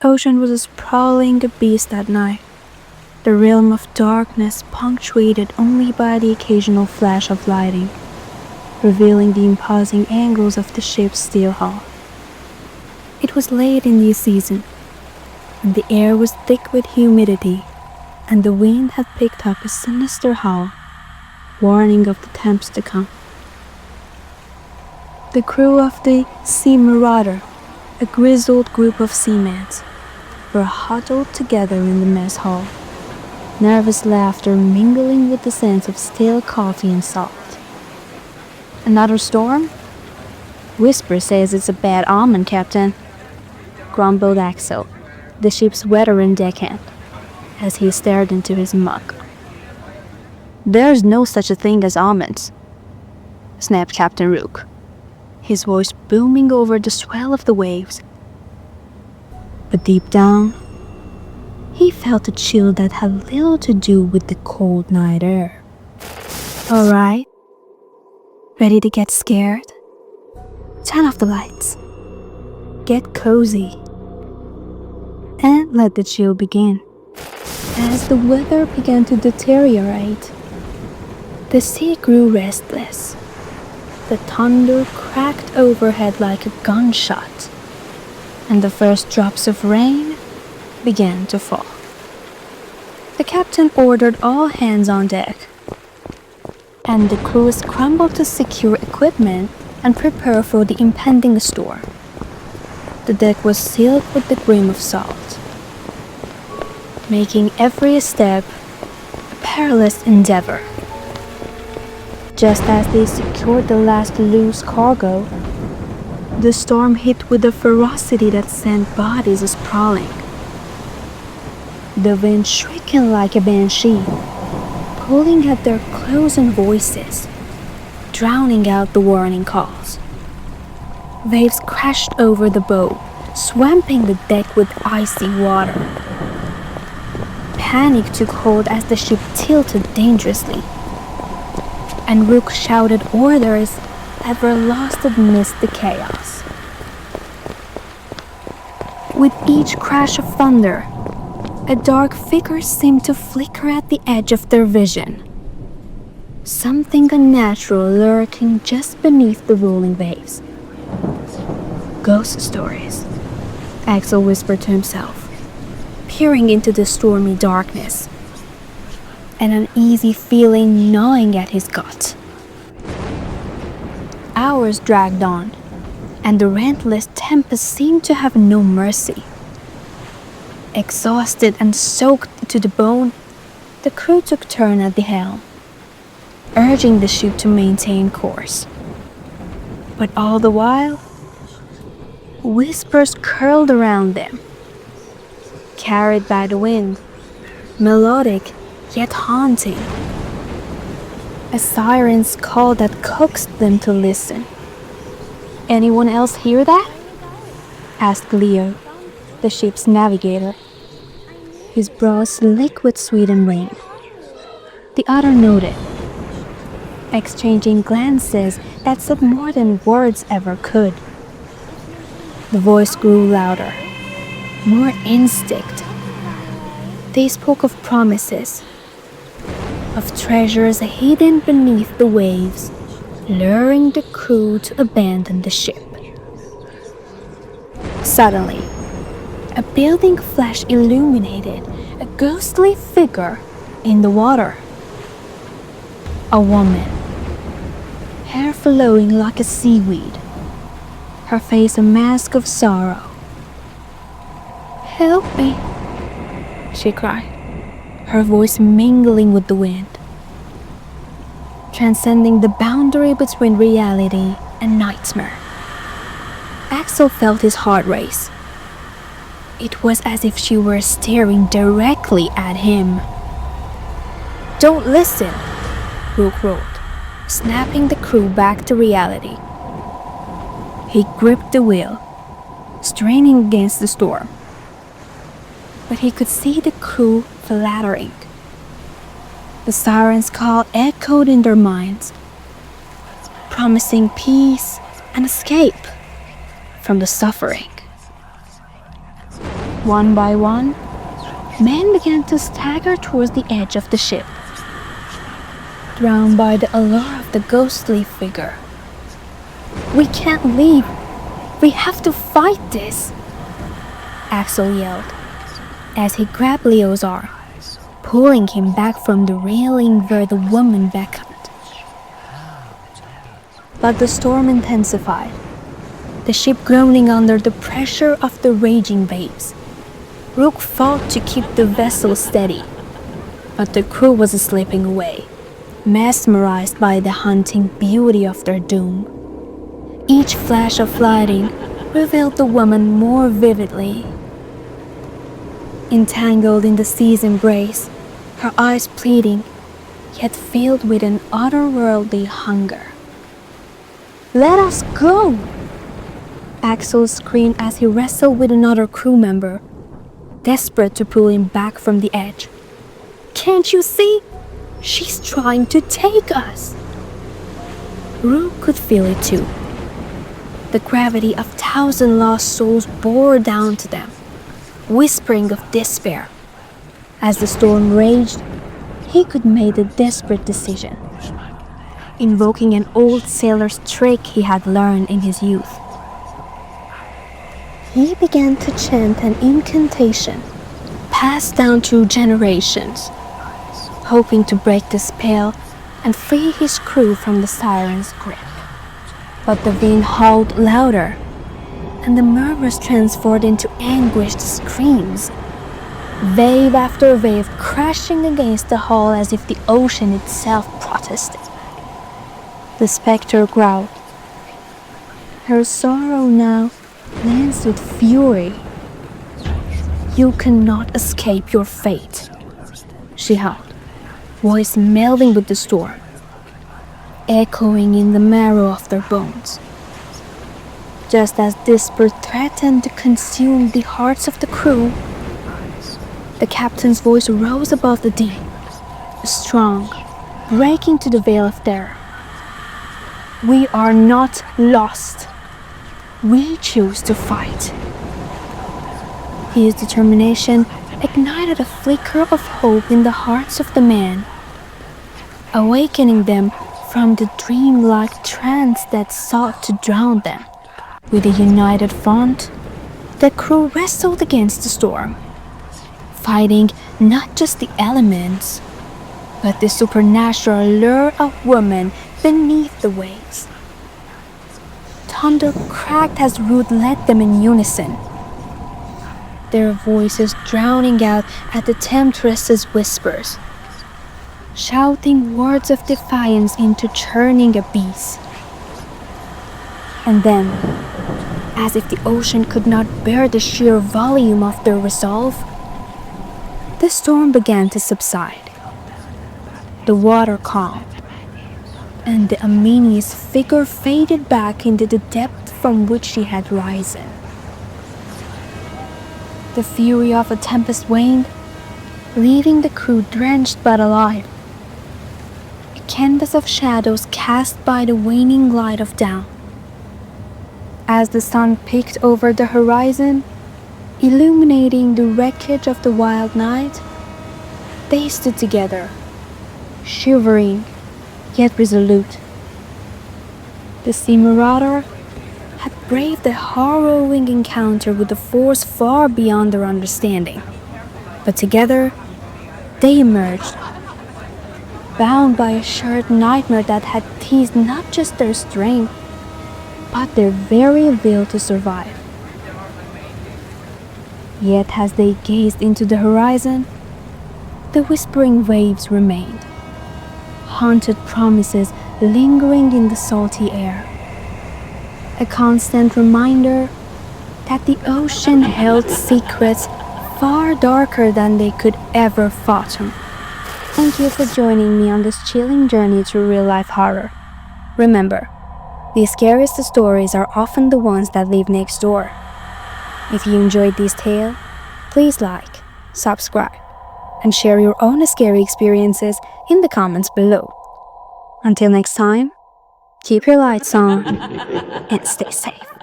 ocean was a sprawling abyss that night, the realm of darkness punctuated only by the occasional flash of lighting, revealing the imposing angles of the ship's steel hull. It was late in the season, and the air was thick with humidity, and the wind had picked up a sinister howl, warning of the tempest to come. The crew of the Sea Marauder, a grizzled group of seamen, were huddled together in the mess hall, nervous laughter mingling with the scent of stale coffee and salt. "Another storm? Whisper says it's a bad omen, Captain," grumbled Axel, the ship's veteran deckhand, as he stared into his mug. "There's no such a thing as omens," snapped Captain Rook, his voice booming over the swell of the waves. But deep down, he felt a chill that had little to do with the cold night air. "All right, ready to get scared? Turn off the lights, get cozy, and let the chill begin." As the weather began to deteriorate, the sea grew restless. The thunder cracked overhead like a gunshot, and the first drops of rain began to fall. The captain ordered all hands on deck, and the crew scrambled to secure equipment and prepare for the impending storm. The deck was sealed with the brim of salt, making every step a perilous endeavor. Just as they secured the last loose cargo, the storm hit with a ferocity that sent bodies sprawling. The wind shrieking like a banshee, pulling at their clothes and voices, drowning out the warning calls. Waves crashed over the boat, swamping the deck with icy water. Panic took hold as the ship tilted dangerously, and Rook shouted orders that were lost amidst the chaos. With each crash of thunder, a dark figure seemed to flicker at the edge of their vision, something unnatural lurking just beneath the rolling waves. "Ghost stories," Axel whispered to himself, peering into the stormy darkness, an uneasy feeling gnawing at his gut. Hours dragged on, and the relentless tempest seemed to have no mercy. Exhausted and soaked to the bone, the crew took turn at the helm, urging the ship to maintain course. But all the while, whispers curled around them, carried by the wind, melodic yet haunting. A siren's call that coaxed them to listen. "Anyone else hear that?" asked Leo, the ship's navigator, his brow slick with sweat and rain. The other nodded, exchanging glances that said more than words ever could. The voice grew louder, more instinct. They spoke of promises, of treasures hidden beneath the waves, luring the crew to abandon the ship. Suddenly, a building flash illuminated a ghostly figure in the water. A woman, hair flowing like a seaweed, her face a mask of sorrow. "Help me," she cried, her voice mingling with the wind, transcending the boundary between reality and nightmare. Axel felt his heart race. It was as if she were staring directly at him. "Don't listen," Rook roared, snapping the crew back to reality. He gripped the wheel, straining against the storm. But he could see the crew flattering. The siren's call echoed in their minds, promising peace and escape from the suffering. One by one, men began to stagger towards the edge of the ship, drawn by the allure of the ghostly figure. "We can't leave. We have to fight this," Axel yelled as he grabbed Leo's arm, pulling him back from the railing where the woman beckoned. But the storm intensified, the ship groaning under the pressure of the raging waves. Rook fought to keep the vessel steady, but the crew was slipping away, mesmerized by the haunting beauty of their doom. Each flash of lightning revealed the woman more vividly. Entangled in the sea's embrace, her eyes pleading, yet filled with an otherworldly hunger. "Let us go!" Axel screamed as he wrestled with another crew member, desperate to pull him back from the edge. "Can't you see? She's trying to take us!" Rook could feel it too. The gravity of 1,000 lost souls bore down to them, whispering of despair. As the storm raged, he could make a desperate decision, invoking an old sailor's trick he had learned in his youth. He began to chant an incantation passed down through generations, hoping to break the spell and free his crew from the sirens' grip. But the wind howled louder, and the murmurs transformed into anguished screams, wave after wave crashing against the hull as if the ocean itself protested. The spectre growled. Her sorrow now blends with fury. "You cannot escape your fate," she howled, voice melding with the storm, echoing in the marrow of their bones. Just as despair threatened to consume the hearts of the crew, the captain's voice rose above the din, strong, breaking to the veil of terror. "We are not lost. We choose to fight." His determination ignited a flicker of hope in the hearts of the men, awakening them from the dreamlike trance that sought to drown them. With a united front, the crew wrestled against the storm, fighting not just the elements, but the supernatural lure of women beneath the waves. Thunder cracked as Ruth led them in unison, their voices drowning out at the temptress's whispers, shouting words of defiance into churning abyss. And then, as if the ocean could not bear the sheer volume of their resolve, the storm began to subside. The water calmed, and the ominous figure faded back into the depth from which she had risen. The fury of a tempest waned, leaving the crew drenched but alive, a canvas of shadows cast by the waning light of dawn. As the sun peeked over the horizon, illuminating the wreckage of the wild night, they stood together, shivering yet resolute. The sea marauder had braved a harrowing encounter with a force far beyond their understanding, but together they emerged, bound by a shared nightmare that had teased not just their strength, but their very will to survive. Yet as they gazed into the horizon, the whispering waves remained, haunted promises lingering in the salty air, a constant reminder that the ocean held secrets far darker than they could ever fathom. Thank you for joining me on this chilling journey through real-life horror. Remember, the scariest stories are often the ones that live next door. If you enjoyed this tale, please like, subscribe, and share your own scary experiences in the comments below. Until next time, keep your lights on and stay safe.